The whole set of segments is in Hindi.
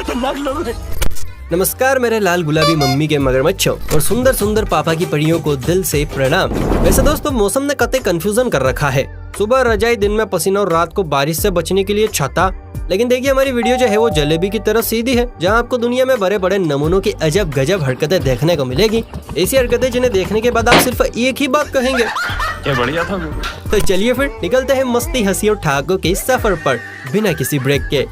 खतरनाक लोग हैं। नमस्कार मेरे लाल गुलाबी मम्मी के मगरमच्छों और सुंदर सुंदर पापा की परियों को दिल से प्रणाम। वैसे दोस्तों मौसम ने कतई कंफ्यूजन कर रखा है। सुबह रजाई, दिन में पसीना और रात को बारिश से बचने के लिए छाता। लेकिन देखिए हमारी वीडियो जो है वो जलेबी की तरह सीधी है, जहां आपको दुनिया में बड़े बड़े नमूनों की अजब गजब हरकतें देखने को मिलेगी। ऐसी हरकतें जिन्हें देखने के बाद आप सिर्फ एक ही बात कहेंगे, क्या बढ़िया था। तो चलिए फिर निकलते हैं मस्ती, हंसी और ठहाकों के सफर पर बिना किसी ब्रेक के।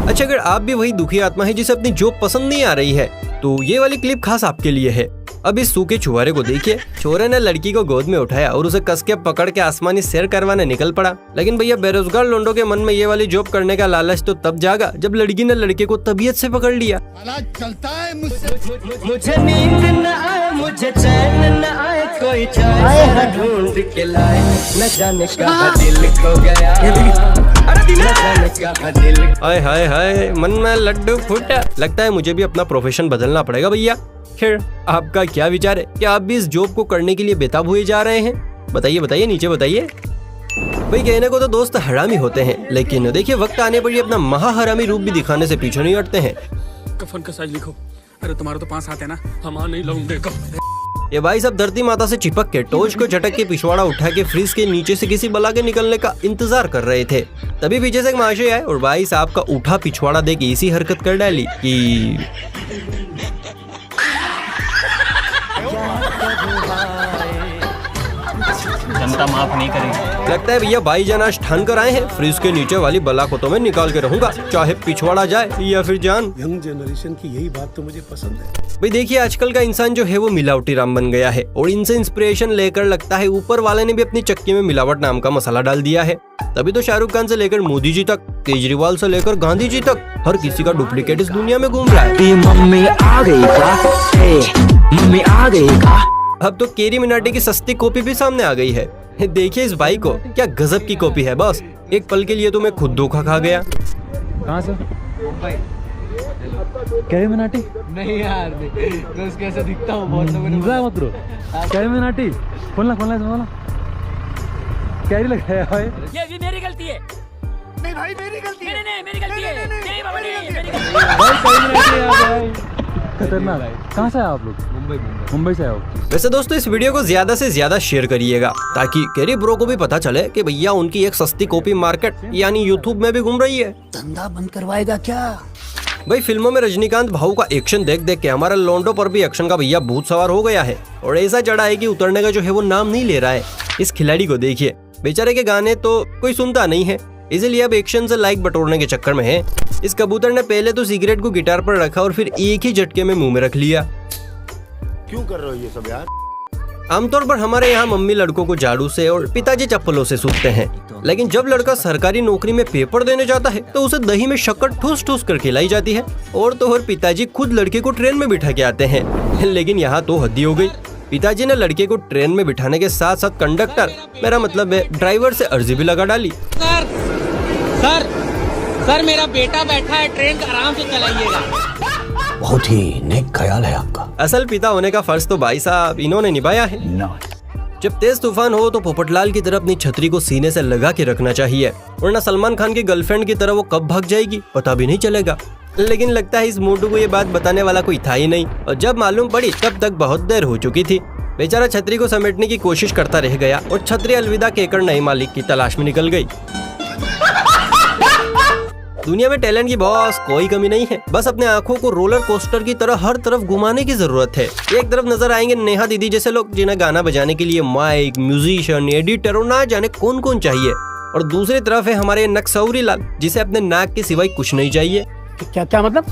अच्छा, अगर आप भी वही दुखी आत्मा है जिसे अपनी जॉब पसंद नहीं आ रही है, तो ये वाली क्लिप खास आपके लिए है। अब इस सूखे छुहारे को देखिए। छोरे ने लड़की को गोद में उठाया और उसे कस के पकड़ के आसमानी सैर करवाने निकल पड़ा। लेकिन भैया बेरोजगार लोंडों के मन में ये वाली जॉब करने का लालच तो तब जागा जब लड़की ने लड़के को तबीयत से पकड़ लिया। चलता है मुझसे, मुझे नींद न आए, मुझे चैन न आए, कोई चाहे ढूंढ के लाए, न जाने कहाँ दिल खो गया, हाय हाय हाय, मन में लड्डू फूटा। लगता है मुझे भी अपना प्रोफेशन बदलना पड़ेगा भैया। खैर, आपका क्या विचार है? क्या आप भी इस जॉब को करने के लिए बेताब हुए जा रहे हैं? बताइए बताइए, नीचे बताइए। भाई कहने को तो दोस्त हरामी होते हैं, लेकिन देखिए वक्त आने पर ये अपना महाहरामी रूप भी दिखाने से पीछे नहीं हटते हैं। कफन का साइज लिखो। अरे तुम्हारा तो 5 हाथ है ना, हम नहीं लाऊंगे। ये भाई सब धरती माता से चिपक के टोच को झटक के पिछवाड़ा उठा के फ्रिज के नीचे से किसी बला के निकलने का इंतजार कर रहे थे। तभी पीछे से एक महाशय आए और भाई साहब का उठा पिछवाड़ा देख इसी हरकत कर डाली कि जनता माफ नहीं करेगी। लगता है भैया भाईजान आज ठान कर आए हैं, फ्रिज के नीचे वाली बला को तो मैं निकाल के रहूंगा, चाहे पिछवाड़ा जाए या फिर जान। यंग जनरेशन की यही बात तो मुझे पसंद है। भाई देखिए आजकल का इंसान जो है वो मिलावटी राम बन गया है और इनसे इंस्पिरेशन लेकर लगता है ऊपर वाले ने भी अपनी चक्की में मिलावट नाम का मसाला डाल दिया है। तभी तो शाहरुख खान से लेकर मोदी जी तक, केजरीवाल से लेकर गांधी जी तक हर किसी का डुप्लीकेट इस दुनिया में घूम रहा है। मम्मी आ गई का? मम्मी आ गई का? अब तो केरी मिनाटी की सस्ती कॉपी भी सामने आ गई है। देखिए इस भाई को, क्या गजब की कॉपी है बॉस। एक पल के लिए तो मैं खुद धोखा खा गया। कहाँ से? कैरी मिनाटी? नहीं यार, दोस्त कैसे दिखता हूँ बहुत लोगों ने मत करो। कैरी मिनाटी खोलना कैरी लगाया भाई। ये भी मेरी गलती है। नहीं भाई मेरी गलती है। नहीं मेरी गलती है। नहीं बाबा नहीं, मेरी गलती भाई कैरी मिनाटी है भाई। खतरनाक है। कहाँ से आए आप लोग? मुंबई से आए हो? वैसे दोस्तों इस वीडियो को ज्यादा से ज्यादा शेयर करिएगा ताकि कैरी ब्रो को भी पता चले कि भैया उनकी एक सस्ती कॉपी मार्केट यानी यूट्यूब में भी घूम रही है। धंधा बंद करवाएगा क्या? भाई फिल्मों में रजनीकांत भाऊ का एक्शन देख देख के हमारा लोंडो पर भी एक्शन का भैया भूत सवार हो गया है और ऐसा चढ़ा है कि उतरने का जो है वो नाम नहीं ले रहा है। इस खिलाड़ी को देखिए, बेचारे के गाने तो कोई सुनता नहीं है, इसीलिए अब एक्शन से लाइक बटोरने के चक्कर में है। इस कबूतर ने पहले तो सिगरेट को गिटार पर रखा और फिर एक ही झटके में मुंह में रख लिया। क्यों कर रहे हो ये सब यार? आमतौर पर हमारे यहाँ मम्मी लड़कों को झाड़ू से और पिताजी चप्पलों से सूखते हैं, लेकिन जब लड़का सरकारी नौकरी में पेपर देने जाता है तो उसे दही में शक्कर ठूस ठूस कर खिलाई जाती है और तो और पिताजी खुद लड़के को ट्रेन में बिठा के आते हैं। लेकिन यहाँ तो हद्दी हो गई। पिताजी ने लड़के को ट्रेन में बिठाने के साथ साथ कंडक्टर, मेरा मतलब है ड्राइवर से अर्जी भी लगा डाली। सर मेरा बेटा बैठा है, ट्रेन आराम से चलाइएगा। बहुत ही नेक ख्याल है आपका। असल पिता होने का फर्ज तो भाई साहब इन्होंने निभाया है। जब तेज तूफान हो तो पोपटलाल की तरह अपनी छतरी को सीने से लगा के रखना चाहिए, वरना सलमान खान की गर्लफ्रेंड की तरह वो कब भाग जाएगी पता भी नहीं चलेगा। लेकिन लगता है इस मोटू को ये बात बताने वाला कोई था ही नहीं और जब मालूम पड़ी तब तक बहुत देर हो चुकी थी। बेचारा छतरी को समेटने की कोशिश करता रह गया और छतरी अलविदा कहकर नए मालिक की तलाश में निकल गई। दुनिया में टैलेंट की बॉस कोई कमी नहीं है, बस अपने आंखों को रोलर कोस्टर की तरह हर तरफ घुमाने की जरूरत है। एक तरफ नजर आएंगे नेहा दीदी जैसे लोग जिन्हें गाना बजाने के लिए माइक, म्यूजिशियन, एडिटर और ना जाने कौन कौन चाहिए, और दूसरी तरफ है हमारे नक्सौरी लाल जिसे अपने नाक के सिवाय कुछ नहीं चाहिए। क्या मतलब?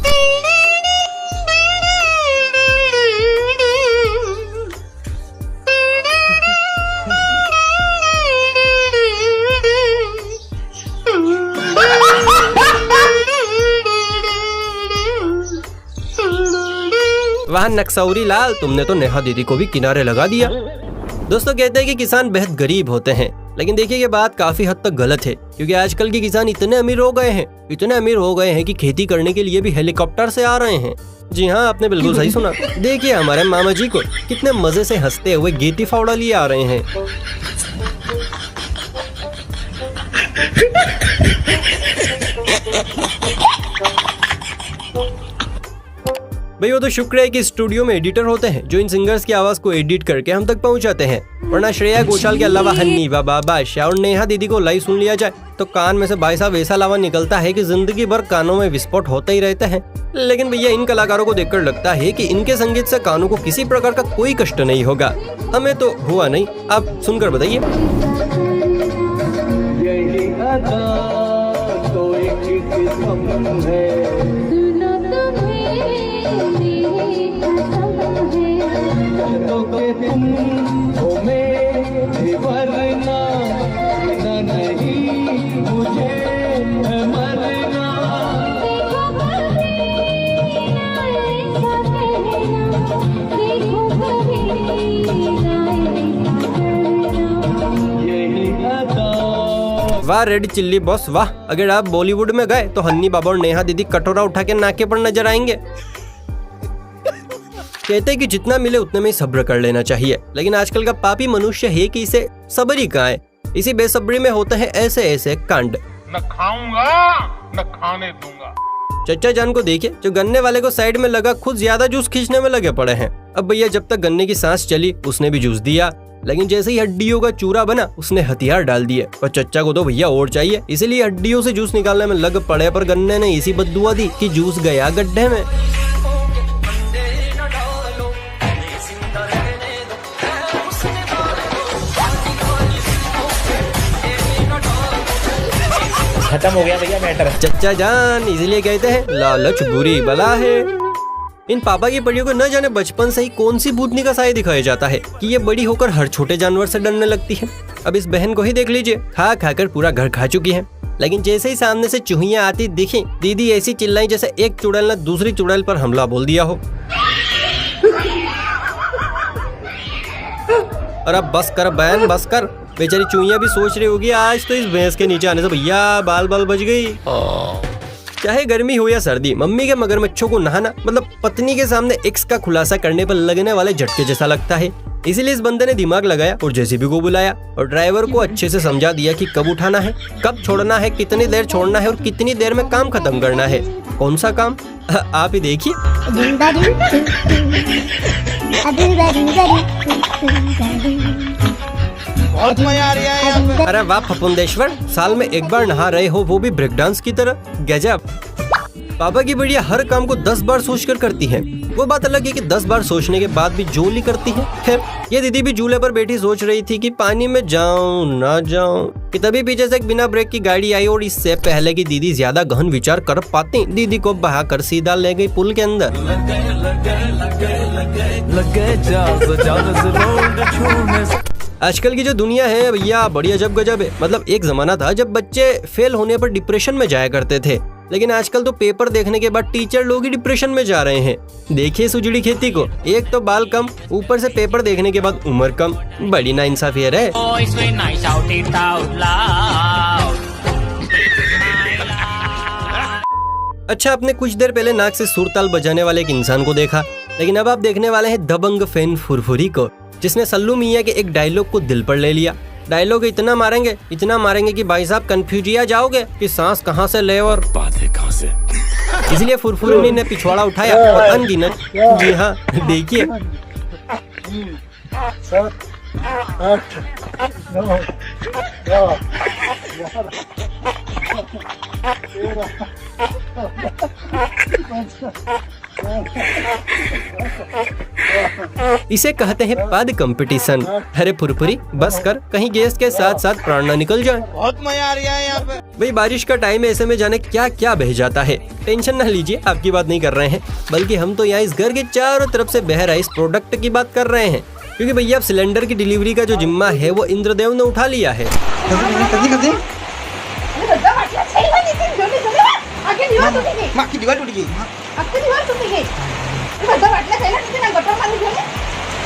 वहाँ नक्सौरी लाल, तुमने तो नेहा दीदी को भी किनारे लगा दिया। दोस्तों कहते हैं कि किसान बेहद गरीब होते हैं, लेकिन देखिए ये बात काफी हद तक गलत है, क्योंकि आजकल के किसान इतने अमीर हो गए हैं कि खेती करने के लिए भी हेलीकॉप्टर से आ रहे हैं। जी हाँ, आपने बिल्कुल सही सुना। देखिए हमारे मामा जी को कितने मजे से हंसते हुए गेटी फावड़ा लिए आ रहे हैं। भाई वो तो शुक्र है कि स्टूडियो में एडिटर होते हैं जो इन सिंगर्स की आवाज को एडिट करके हम तक पहुंचाते हैं, वरना श्रेया घोषाल के अलावा हन्नी, बाबा बादशाह और नेहा दीदी को लाइव सुन लिया जाए तो कान में से भाई साहब ऐसा लावा निकलता है कि जिंदगी भर कानों में विस्फोट होते ही रहते हैं। लेकिन भैया इन कलाकारों को देखकर लगता है कि इनके संगीत से कानों को किसी प्रकार का कोई कष्ट नहीं होगा। हमें तो हुआ नहीं, आप सुनकर बताइए। यही अदा तो एक किस्म है, तो के तुम हो मेरी वरना ना नहीं मुझे मरना। यही अदा। वाह रेड चिल्ली बॉस वाह, अगर आप बॉलीवुड में गए तो हन्नी बाबा और नेहा दीदी कटोरा उठा के नाके पर नजर आएंगे। कहते हैं कि जितना मिले उतने में ही सब्र कर लेना चाहिए, लेकिन आजकल का पापी मनुष्य है कि इसे सब्र ही कहाँ है। इसी बेसब्री में होते हैं ऐसे ऐसे कांड। न खाऊंगा न खाने दूंगा। चचा जान को देखिए जो गन्ने वाले को साइड में लगा खुद ज्यादा जूस खींचने में लगे पड़े हैं। अब भैया जब तक गन्ने की सांस चली उसने भी जूस दिया, लेकिन जैसे ही हड्डियों का चूरा बना उसने हथियार डाल दिए। और चचा को तो भैया और चाहिए, इसीलिए हड्डियों से जूस निकालने में लग पड़े, पर गन्ने ने इसी बद्दुआ दी कि जूस गया गड्ढे में। खत्म हो गया भैया मैटर। चचा जान इसलिए कहते हैं लालच बुरी बला है। इन पापा की परियों को न जाने बचपन से ही कौन सी भूतनी का साया दिखाया जाता है कि ये बड़ी होकर हर छोटे जानवर से डरने लगती है। अब इस बहन को ही देख लीजिए, खा खाकर पूरा घर खा चुकी है, लेकिन जैसे ही सामने से चूहियां आती दिखी दीदी ऐसी चिल्लाई जैसे एक चुड़ैल ने दूसरी चुड़ैल पर हमला बोल दिया हो। और अब बस कर बहन बस कर, बेचारी चूहियां भी सोच रही होगी आज तो इस भैंस के नीचे आने से भैया बाल बाल बच गई। चाहे गर्मी हो या सर्दी, मम्मी के मगरमच्छों को नहाना मतलब पत्नी के सामने एक्स का खुलासा करने पर लगने वाले झटके जैसा लगता है। इसीलिए इस बंदे ने दिमाग लगाया और जेसीबी को बुलाया और ड्राइवर को अच्छे से समझा दिया कि कब उठाना है, कब छोड़ना है, कितनी देर छोड़ना है और कितनी देर में काम खत्म करना है। कौन सा काम आप ही देखिए। बहुत मजा आ रहा है यहाँ पे। अरे वाह फपुंदेश्वर, साल में एक बार नहा रहे हो वो भी ब्रेक डांस की तरह, गजब। पापा की बढ़िया हर काम को 10 बार सोचकर करती है। वो बात अलग है कि 10 बार सोचने के बाद भी जोली करती है। खैर ये दीदी भी झूले पर बैठी सोच रही थी कि पानी में जाऊं ना जाऊं कि तभी पीछे से एक बिना ब्रेक की गाड़ी आई और इससे पहले कि दीदी ज्यादा गहन विचार कर पाती दीदी को बहाकर सीधा ले गई पुल के अंदर। आजकल की जो दुनिया है भैया बड़ी अजब गजब है। मतलब एक जमाना था जब बच्चे फेल होने पर डिप्रेशन में जाया करते थे, लेकिन आजकल तो पेपर देखने के बाद टीचर लोग ही डिप्रेशन में जा रहे हैं। देखिए सुजड़ी खेती को, एक तो बाल कम, ऊपर से पेपर देखने के बाद उम्र कम, बड़ी नाइंसाफी है। अच्छा आपने कुछ देर पहले नाक से सुरताल बजाने वाले एक इंसान को देखा, लेकिन अब आप देखने वाले हैं दबंग फैन फुरफुरी को, जिसने सल्लू मियां के एक डायलॉग को दिल पर ले लिया। डायलॉग इतना मारेंगे कि भाई साहब कंफ्यूजिया जाओगे कि सांस कहां से ले और बातें कहां से। इसलिए फुरफुरी ने पिछवाड़ा उठाया और अनगिनत, जी हाँ देखिए, 7, 8, 9, इसे कहते हैं पद कंपटीशन। अरे फुरफुरी बस कर, कहीं गैस के साथ साथ प्राण न निकल जाए। बहुत मजा आ रहा है यहाँ पे। भाई बारिश का टाइम है, ऐसे में जाने क्या क्या बह जाता है। टेंशन न लीजिए, आपकी बात नहीं कर रहे हैं, बल्कि हम तो यहाँ इस घर के चारों तरफ से बह रहे इस प्रोडक्ट की बात कर रहे हैं। क्योंकि भैया अब सिलेंडर की डिलीवरी का जो जिम्मा है वो इंद्रदेव ने उठा लिया है।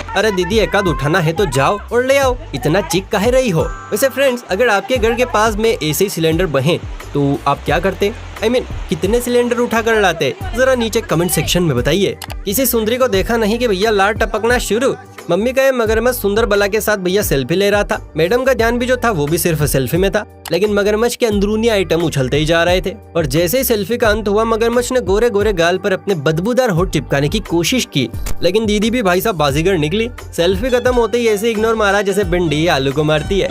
अरे दीदी एकाद उठाना है तो जाओ और ले आओ, इतना चीख काहे रही हो। वैसे फ्रेंड्स, अगर आपके घर के पास में ऐसे ही सिलेंडर बहे तो आप क्या करते? I mean, कितने सिलेंडर उठा कर लाते? जरा नीचे कमेंट सेक्शन में बताइए। किसी सुंदरी को देखा नहीं कि भैया लार टपकना शुरू, मम्मी का ये मगरमच्छ सुंदर बला के साथ भैया सेल्फी ले रहा था। मैडम का ध्यान भी जो था वो भी सिर्फ सेल्फी में था, लेकिन मगरमच्छ के अंदरूनी आइटम उछलते ही जा रहे थे। और जैसे ही सेल्फी का अंत हुआ, मगरमच्छ ने गोरे गोरे गाल पर अपने बदबूदार होठ चिपकाने की कोशिश की, लेकिन दीदी भी भाई साहब बाजीगर निकली। सेल्फी खत्म होते ही ऐसे इग्नोर मारा जैसे भिंडी आलू को मारती है।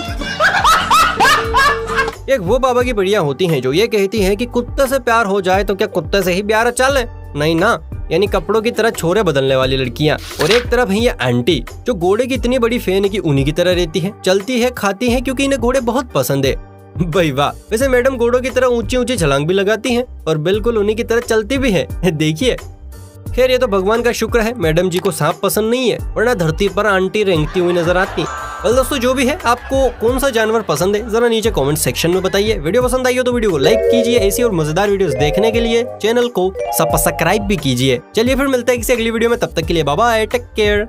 एक वो बाबा की बढ़िया होती हैं जो ये कहती हैं कि कुत्ते से प्यार हो जाए तो क्या कुत्ते से ही प्यार अच्छा ले? नहीं ना, यानी कपड़ों की तरह छोरे बदलने वाली लड़कियां। और एक तरफ है ये आंटी जो घोड़े की इतनी बड़ी फैन है कि उन्हीं की तरह रहती है, चलती है, खाती है, क्योंकि इन्हें घोड़े बहुत पसंद है। भाई वाह, वैसे मैडम घोड़ों की तरह ऊंची ऊंची छलांग भी लगाती हैं और बिल्कुल उन्हीं की तरह चलती भी है, देखिए। खैर ये तो भगवान का शुक्र है मैडम जी को सांप पसंद नहीं है, वरना धरती पर आंटी रेंगती हुई नजर आती। well, दोस्तों जो भी है, आपको कौन सा जानवर पसंद है जरा नीचे कमेंट सेक्शन में बताइए। वीडियो पसंद आई हो तो वीडियो को लाइक कीजिए। ऐसी और मजेदार वीडियोस देखने के लिए चैनल को सब्सक्राइब भी कीजिए। चलिए फिर मिलते हैं किसी अगली वीडियो में, तब तक के लिए बाय बाय, टेक केयर।